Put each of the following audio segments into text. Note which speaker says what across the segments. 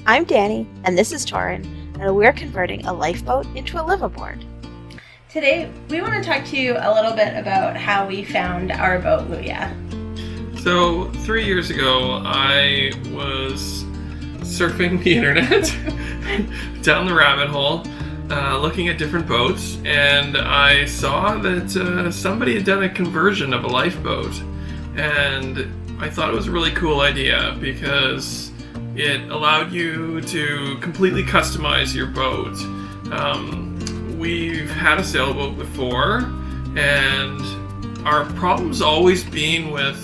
Speaker 1: I'm Danny, and this is Torin, and we're converting a lifeboat into a liveaboard.
Speaker 2: Today, we want to talk to you a little bit about how we found our boat, Luja.
Speaker 3: So, 3 years ago, I was surfing the internet down the rabbit hole, looking at different boats, and I saw that somebody had done a conversion of a lifeboat, and I thought it was a really cool idea because it allowed you to completely customize your boat. We've had a sailboat before, and our problem's always been with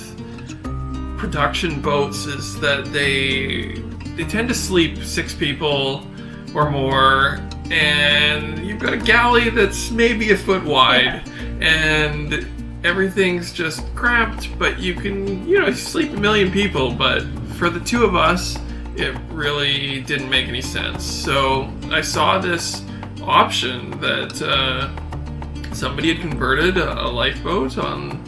Speaker 3: production boats is that they tend to sleep 6 people or more, and you've got a galley that's maybe a foot wide, and everything's just cramped, but you can, sleep a million people, but for the 2 of us, it really didn't make any sense. So I saw this option that somebody had converted a lifeboat on,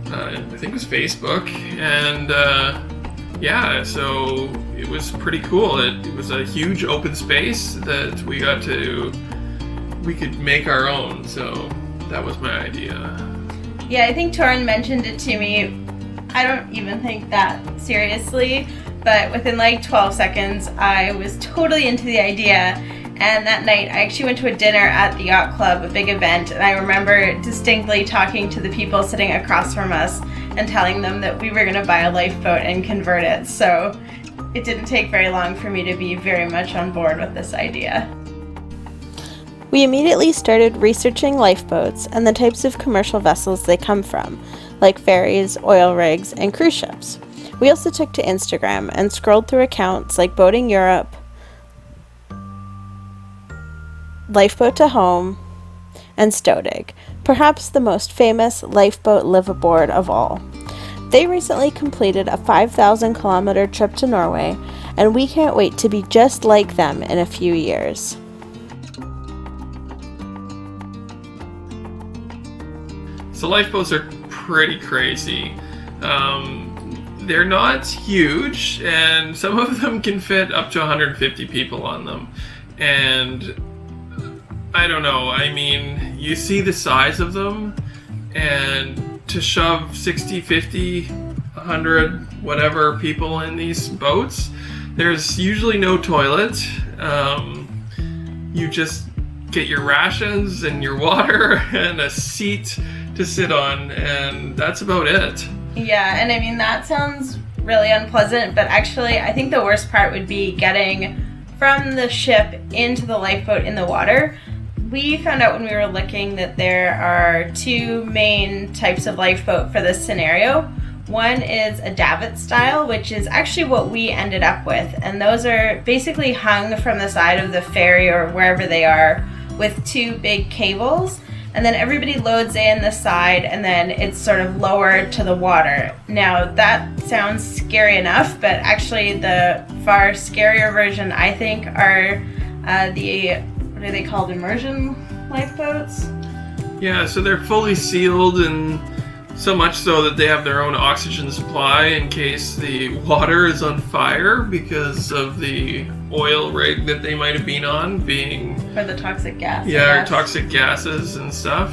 Speaker 3: I think it was Facebook, and so it was pretty cool. It was a huge open space that we could make our own, so that was my idea.
Speaker 2: Yeah, I think Torin mentioned it to me. I don't even think that seriously, but within like 12 seconds, I was totally into the idea. And that night, I actually went to a dinner at the yacht club, a big event, and I remember distinctly talking to the people sitting across from us and telling them that we were going to buy a lifeboat and convert it. So it didn't take very long for me to be very much on board with this idea.
Speaker 1: We immediately started researching lifeboats and the types of commercial vessels they come from, like ferries, oil rigs, and cruise ships. We also took to Instagram and scrolled through accounts like Boating Europe, Lifeboat to Home, and Stodig, perhaps the most famous lifeboat liveaboard of all. They recently completed a 5,000-kilometer trip to Norway, and we can't wait to be just like them in a few years.
Speaker 3: So lifeboats are pretty crazy. They're not huge, and some of them can fit up to 150 people on them. And I don't know, you see the size of them, and to shove 60, 50, 100, whatever people in these boats, there's usually no toilet. You just get your rations and your water and a seat to sit on, and that's about it.
Speaker 2: Yeah, and that sounds really unpleasant, but actually I think the worst part would be getting from the ship into the lifeboat in the water. We found out when we were looking that there are 2 main types of lifeboat for this scenario. One is a davit style, which is actually what we ended up with, and those are basically hung from the side of the ferry or wherever they are with 2 big cables, and then everybody loads in the side, and then it's sort of lowered to the water. Now that sounds scary enough, but actually the far scarier version, I think, are what are they called, immersion lifeboats?
Speaker 3: Yeah, so they're fully sealed, and so much so that they have their own oxygen supply in case the water is on fire because of the oil rig that they might have been on being...
Speaker 2: For the toxic gas.
Speaker 3: Yeah, or toxic gases and stuff.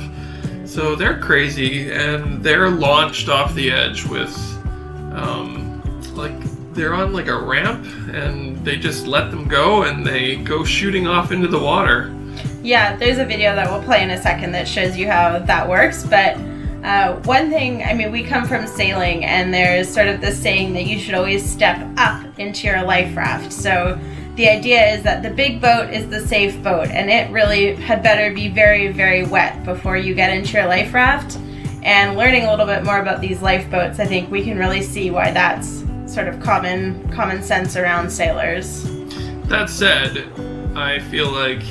Speaker 3: So they're crazy, and they're launched off the edge with, they're on like a ramp, and they just let them go, and they go shooting off into the water.
Speaker 2: Yeah, there's a video that we'll play in a second that shows you how that works, but one thing, we come from sailing, and there's sort of this saying that you should always step up into your life raft. So the idea is that the big boat is the safe boat, and it really had better be very, very wet before you get into your life raft. And learning a little bit more about these lifeboats, I think we can really see why that's sort of common sense around sailors.
Speaker 3: That said, I feel like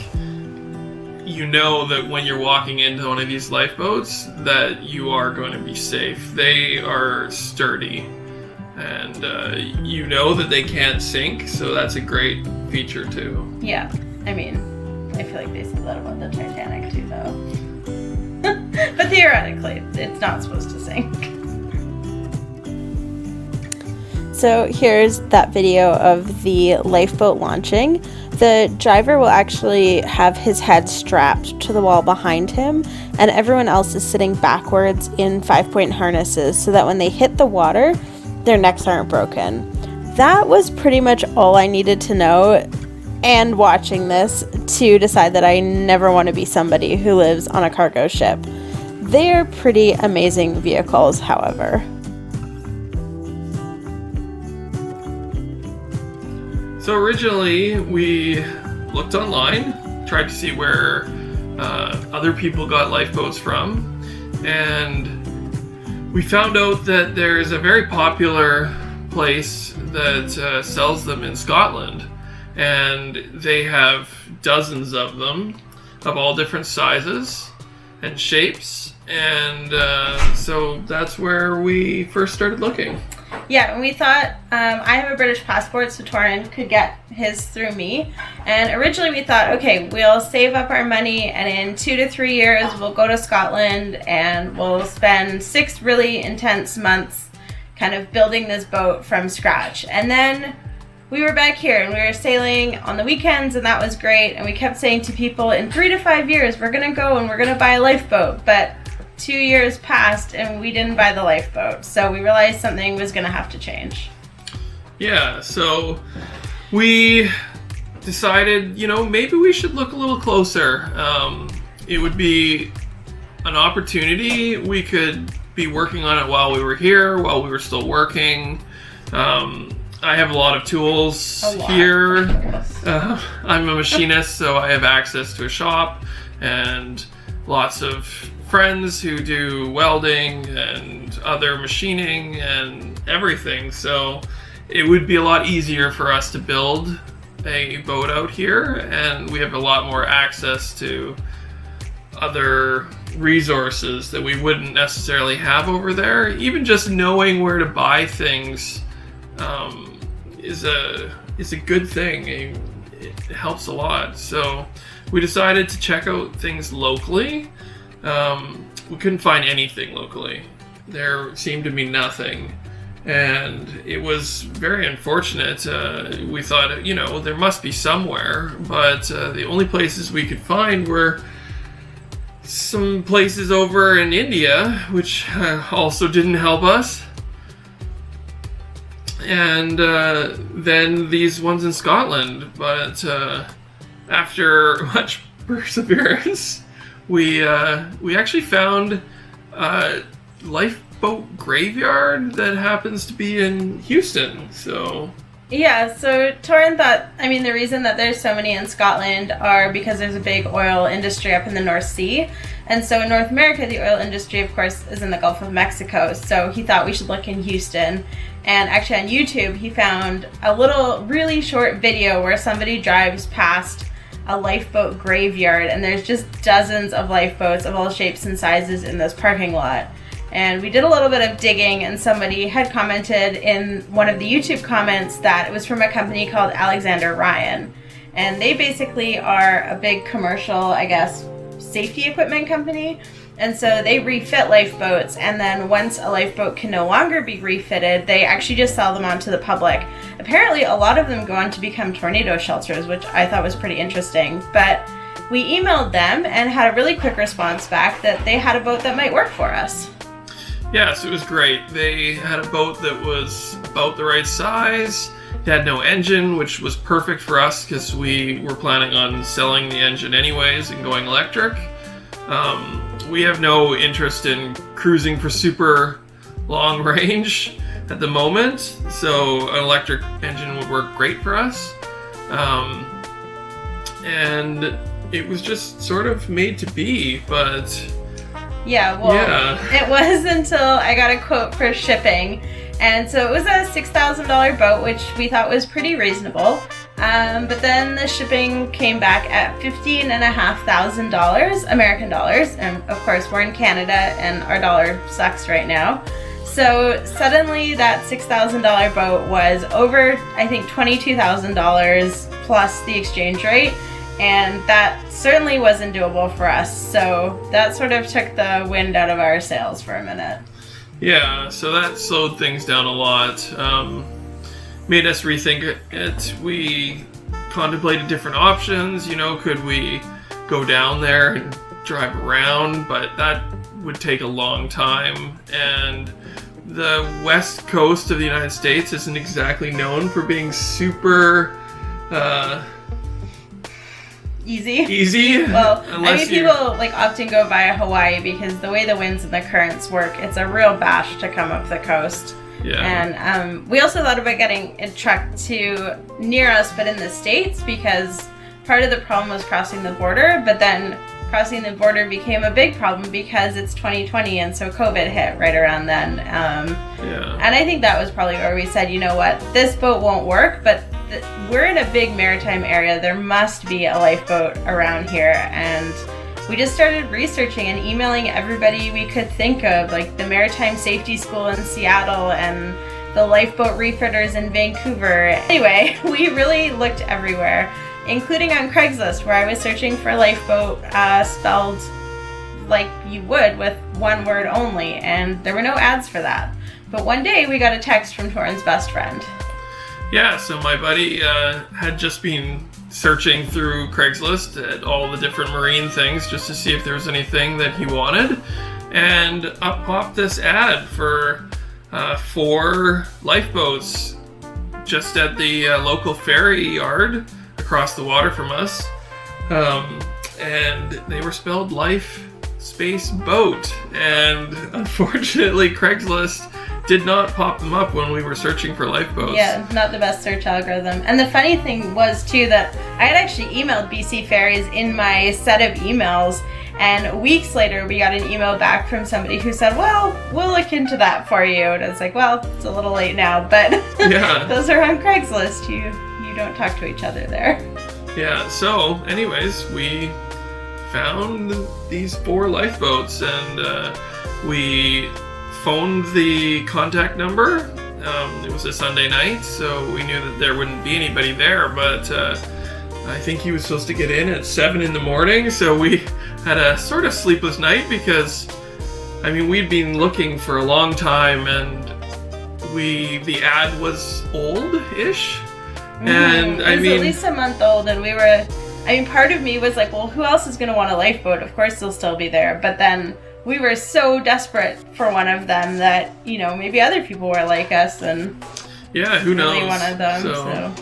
Speaker 3: that when you're walking into one of these lifeboats that you are going to be safe. They are sturdy, and that they can't sink, so that's a great feature too.
Speaker 2: Yeah, I feel like they say that about the Titanic too, though. But theoretically, it's not supposed to sink.
Speaker 1: So here's that video of the lifeboat launching. The driver will actually have his head strapped to the wall behind him, and everyone else is sitting backwards in 5-point harnesses so that when they hit the water, their necks aren't broken. That was pretty much all I needed to know, and watching this, to decide that I never want to be somebody who lives on a cargo ship. They're pretty amazing vehicles, however.
Speaker 3: So originally we looked online, tried to see where other people got lifeboats from, and we found out that there's a very popular place that sells them in Scotland, and they have dozens of them of all different sizes and shapes, and so that's where we first started looking.
Speaker 2: Yeah, and we thought, I have a British passport, so Torin could get his through me. And originally we thought, okay, we'll save up our money, and in 2 to 3 years, we'll go to Scotland, and we'll spend 6 really intense months kind of building this boat from scratch. And then we were back here, and we were sailing on the weekends, and that was great. And we kept saying to people, in 3 to 5 years, we're going to go, and we're going to buy a lifeboat. But 2 years passed and we didn't buy the lifeboat, so we realized something was going to have to change.
Speaker 3: Yeah, so we decided, maybe we should look a little closer. It would be an opportunity. We could be working on it while we were here, while we were still working. I have a lot of tools here. I'm a machinist, so I have access to a shop and lots of friends who do welding and other machining and everything, so it would be a lot easier for us to build a boat out here, and we have a lot more access to other resources that we wouldn't necessarily have over there. Even just knowing where to buy things is a good thing. It helps a lot. So we decided to check out things locally. We couldn't find anything locally. There seemed to be nothing, and it was very unfortunate. We thought, there must be somewhere, but the only places we could find were some places over in India, which also didn't help us, and then these ones in Scotland. But after much perseverance, we actually found a lifeboat graveyard that happens to be in Houston. So
Speaker 2: Torin thought, the reason that there's so many in Scotland are because there's a big oil industry up in the North Sea. And so in North America, the oil industry, of course, is in the Gulf of Mexico. So he thought we should look in Houston. And actually on YouTube, he found a little really short video where somebody drives past a lifeboat graveyard, and there's just dozens of lifeboats of all shapes and sizes in this parking lot. And we did a little bit of digging, and somebody had commented in one of the YouTube comments that it was from a company called Alexander Ryan. And they basically are a big commercial, safety equipment company. And so they refit lifeboats, and then once a lifeboat can no longer be refitted, they actually just sell them on to the public. Apparently a lot of them go on to become tornado shelters, which I thought was pretty interesting. But we emailed them and had a really quick response back that they had a boat that might work for us.
Speaker 3: Yes, it was great. They had a boat that was about the right size. It had no engine, which was perfect for us because we were planning on selling the engine anyways and going electric. We have no interest in cruising for super long range at the moment, so an electric engine would work great for us. And it was just sort of made to be, but
Speaker 2: it was until I got a quote for shipping. And so it was a $6,000 boat, which we thought was pretty reasonable. But then the shipping came back at $15,500 American dollars. And of course, we're in Canada and our dollar sucks right now. So suddenly that $6,000 boat was over, I think, $22,000 plus the exchange rate. And that certainly wasn't doable for us. So that sort of took the wind out of our sails for a minute.
Speaker 3: Yeah, so that slowed things down a lot. made us rethink it. We contemplated different options. Could we go down there and drive around? But that would take a long time, and the west coast of the United States isn't exactly known for being super easy.
Speaker 2: Well, people often go via Hawaii because the way the winds and the currents work, it's a real bash to come up the coast.
Speaker 3: Yeah.
Speaker 2: And we also thought about getting a truck to near us, but in the States, because part of the problem was crossing the border, but then crossing the border became a big problem because it's 2020, and so COVID hit right around then. And I think that was probably where we said, you know what, this boat won't work, but we're in a big maritime area. There must be a lifeboat around here, and we just started researching and emailing everybody we could think of, like the Maritime Safety School in Seattle and the lifeboat refitters in Vancouver. Anyway, we really looked everywhere, including on Craigslist, where I was searching for lifeboat spelled like you would with one word only, and there were no ads for that. But one day we got a text from Torrin's best friend.
Speaker 3: Yeah, so my buddy had just been searching through Craigslist at all the different marine things just to see if there was anything that he wanted, and up popped this ad for 4 lifeboats just at the local ferry yard across the water from us, and they were spelled Life Space Boat, and unfortunately Craigslist did not pop them up when we were searching for lifeboats.
Speaker 2: Yeah, not the best search algorithm. And the funny thing was too that I had actually emailed BC Ferries in my set of emails, and weeks later we got an email back from somebody who said, well, we'll look into that for you. And I was like, well, it's a little late now, but
Speaker 3: yeah.
Speaker 2: Those are on Craigslist. You don't talk to each other there.
Speaker 3: Yeah, so anyways, we found these 4 lifeboats, and we phoned the contact number. It was a Sunday night, so we knew that there wouldn't be anybody there, but I think he was supposed to get in at 7 in the morning, so we had a sort of sleepless night because, we'd been looking for a long time, and the ad was old-ish, and
Speaker 2: it was at least a month old, and we were, part of me was like, well, who else is going to want a lifeboat? Of course they'll still be there, but then we were so desperate for one of them that, maybe other people were like us and
Speaker 3: yeah, who knows?
Speaker 2: Really wanted them. So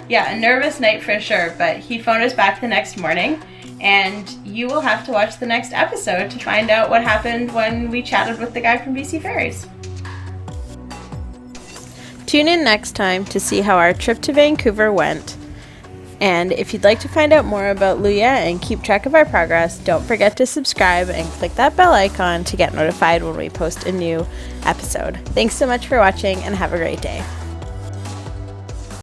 Speaker 2: yeah, a nervous night for sure, but he phoned us back the next morning, and you will have to watch the next episode to find out what happened when we chatted with the guy from BC Ferries.
Speaker 1: Tune in next time to see how our trip to Vancouver went. And if you'd like to find out more about Luja and keep track of our progress, don't forget to subscribe and click that bell icon to get notified when we post a new episode. Thanks so much for watching, and have a great day.